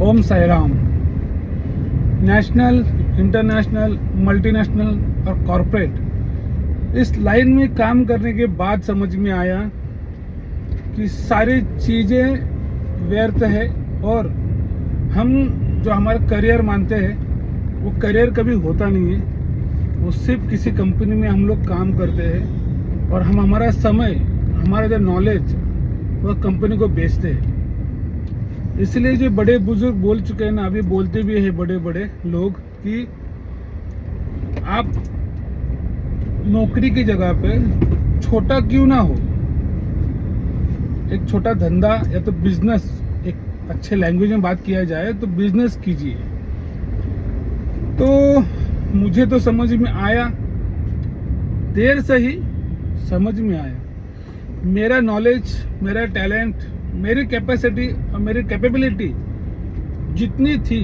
ओम Sai Ram. National, international, multinational और corporate, इस line में काम करने के बाद समझ में आया कि सारी चीज़ें व्यर्थ है और हम जो हमारा करियर मानते हैं वो करियर कभी होता नहीं है। वो सिर्फ किसी कंपनी में हम लोग काम करते हैं और हम हमारा समय, हमारा जो नॉलेज वो कंपनी को बेचते हैं। इसलिए जो बड़े बुजुर्ग बोल चुके हैं ना, अभी बोलते भी हैं बड़े बड़े लोग कि आप नौकरी की जगह पे छोटा क्यों ना हो, एक छोटा धंधा या तो बिजनेस, एक अच्छे लैंग्वेज में बात किया जाए तो बिजनेस कीजिए। तो मुझे तो समझ में आया, देर से ही समझ में आया। मेरा नॉलेज, मेरा टैलेंट, मेरी कैपेसिटी और मेरी कैपेबिलिटी जितनी थी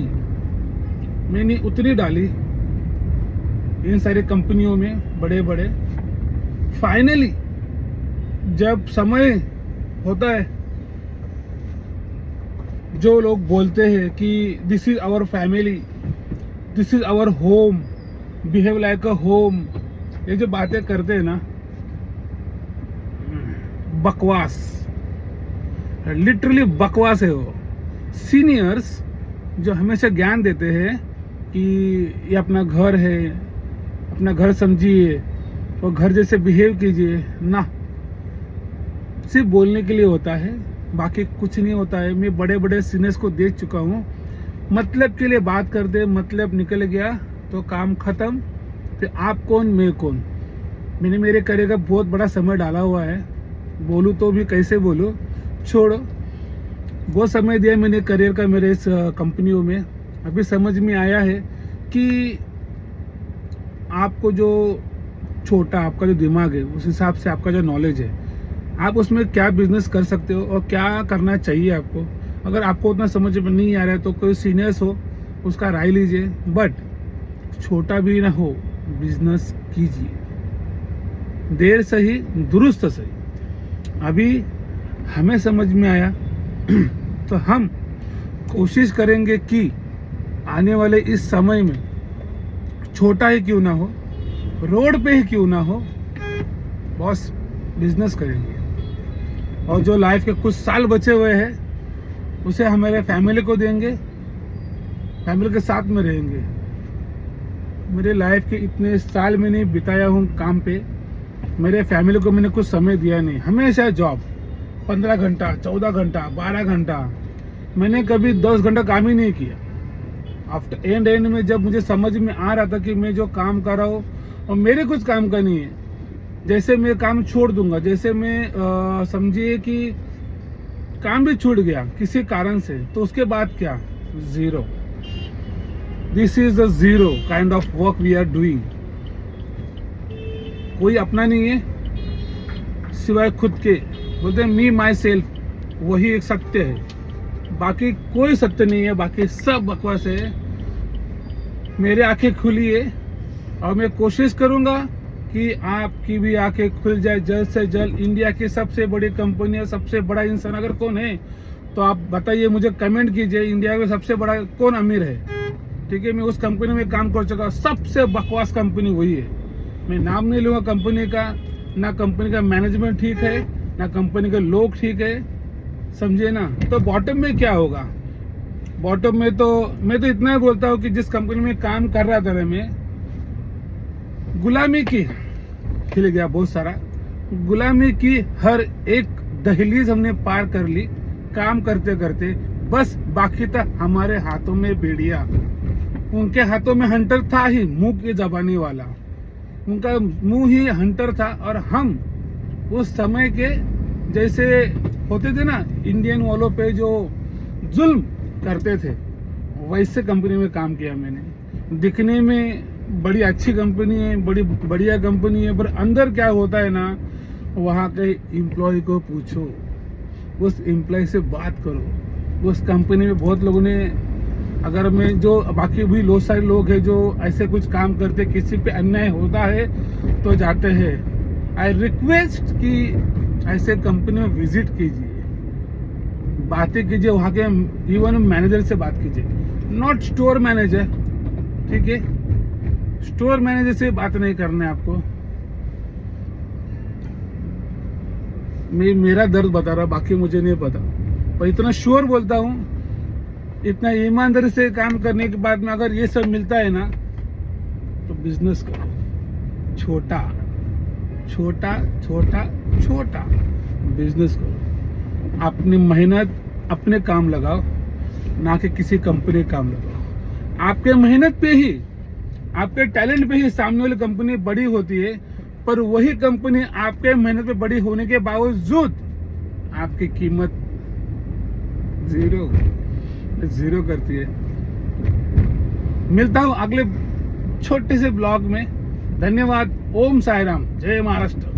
मैंने उतनी डाली इन सारी कंपनियों में, बड़े बड़े। फाइनली जब समय होता है, जो लोग बोलते हैं कि this is our family, this is our home, behave like a home, ये जो बातें करते हैं ना, बकवास, लिटरली बकवास है वो। सीनियर्स जो हमेशा ज्ञान देते हैं कि ये अपना घर है, अपना घर समझिए और घर जैसे बिहेव कीजिए ना, सिर्फ बोलने के लिए होता है, बाकी कुछ नहीं होता है। मैं बड़े बड़े सीनियर्स को देख चुका हूँ, मतलब के लिए बात कर दे, मतलब निकल गया तो काम खत्म। फिर आप कौन, मैं कौन। मैंने मेरे करियर का बहुत बड़ा समय डाला हुआ है, बोलूँ तो भी कैसे बोलूँ, छोड़ो। बहुत समय दिया मैंने करियर का मेरे इस कंपनियों में। अभी समझ में आया है कि आपको जो छोटा आपका जो दिमाग है, उस हिसाब से आपका जो नॉलेज है, आप उसमें क्या बिजनेस कर सकते हो और क्या करना चाहिए आपको। अगर आपको उतना समझ में नहीं आ रहा है तो कोई सीनियर्स हो उसका राय लीजिए, बट छोटा भी ना हो, बिजनेस कीजिए। देर सही दुरुस्त सही। अभी हमें समझ में आया तो हम कोशिश करेंगे कि आने वाले इस समय में छोटा ही क्यों ना हो, रोड पे ही क्यों ना हो, बॉस बिजनेस करेंगे। और जो लाइफ के कुछ साल बचे हुए हैं उसे हमारे फैमिली को देंगे, फैमिली के साथ में रहेंगे। मेरे लाइफ के इतने साल मैंने बिताया हूँ काम पे, मेरे फैमिली को मैंने कुछ समय दिया नहीं। हमेशा जॉब 15 घंटा, 14 घंटा, 12 घंटा, मैंने कभी 10 घंटा काम ही नहीं किया। आफ्टर एंड में जब मुझे समझ में आ रहा था कि मैं जो काम कर रहा हूँ और मेरे कुछ काम का नहीं है, जैसे मैं काम छोड़ दूंगा, जैसे मैं समझिए कि काम भी छूट गया किसी कारण से, तो उसके बाद क्या, zero. This is the zero kind of work we are doing. कोई अपना नहीं है सिवाय खुद के। बोलते हैं मी माई सेल्फ, वही एक सत्य है, बाकी कोई सत्य नहीं है, बाकी सब बकवास है। मेरी आंखें खुली है और मैं कोशिश करूंगा कि आपकी भी आंखें खुल जाए जल्द से जल्द। इंडिया की सबसे बड़ी कंपनी है, सबसे बड़ा इंसान अगर कौन है तो आप बताइए, मुझे कमेंट कीजिए। इंडिया में सबसे बड़ा कौन अमीर है, ठीक है। मैं उस कंपनी में काम कर चुका, सबसे बकवास कंपनी वही है। मैं नाम नहीं लूंगा कंपनी का, ना कंपनी का मैनेजमेंट ठीक है, ना कंपनी के लोग ठीक है, समझे ना। तो बॉटम में क्या होगा, बॉटम में तो मैं तो इतना ही बोलता हूँ कि जिस कंपनी में काम कर रहा था मैं, गुलामी की खिल गया बहुत सारा, गुलामी की हर एक दहलीज हमने पार कर ली काम करते करते। बस बाकी था हमारे हाथों में बेड़िया, उनके हाथों में हंटर था ही, मुंह की जबानी वाला, उनका मुंह ही हंटर था। और हम उस समय के जैसे होते थे ना, इंडियन वालों पे जो जुल्म करते थे, वैसे कंपनी में काम किया मैंने। दिखने में बड़ी अच्छी कंपनी है, बड़ी बढ़िया कंपनी है, पर अंदर क्या होता है ना, वहाँ के एम्प्लॉय को पूछो, उस एम्प्लॉय से बात करो। उस कंपनी में बहुत लोगों ने, अगर मैं जो बाकी भी बहुत सारे लोग हैं जो ऐसे कुछ काम करते, किसी पे अन्याय होता है तो जाते हैं। आई रिक्वेस्ट कि ऐसे कंपनी में विजिट कीजिए, बातें कीजिए वहाँ के इवन मैनेजर से बात कीजिए, नॉट स्टोर मैनेजर, ठीक है। स्टोर मैनेजर से बात नहीं करना है आपको। मेरा दर्द बता रहा, बाकी मुझे नहीं पता, पर इतना श्योर बोलता हूँ, इतना ईमानदारी से काम करने के बाद में अगर ये सब मिलता है ना, तो बिजनेस करो, छोटा छोटा छोटा छोटा बिजनेस करो। अपनी मेहनत अपने काम लगाओ, ना कि किसी कंपनी काम लगाओ। आपके मेहनत पे ही, आपके टैलेंट पे ही सामने वाली कंपनी बड़ी होती है, पर वही कंपनी आपके मेहनत पे बड़ी होने के बावजूद आपकी कीमत जीरो करती है। मिलता हूं अगले छोटे से ब्लॉग में। धन्यवाद। ओम साई राम, जय महाराष्ट्र।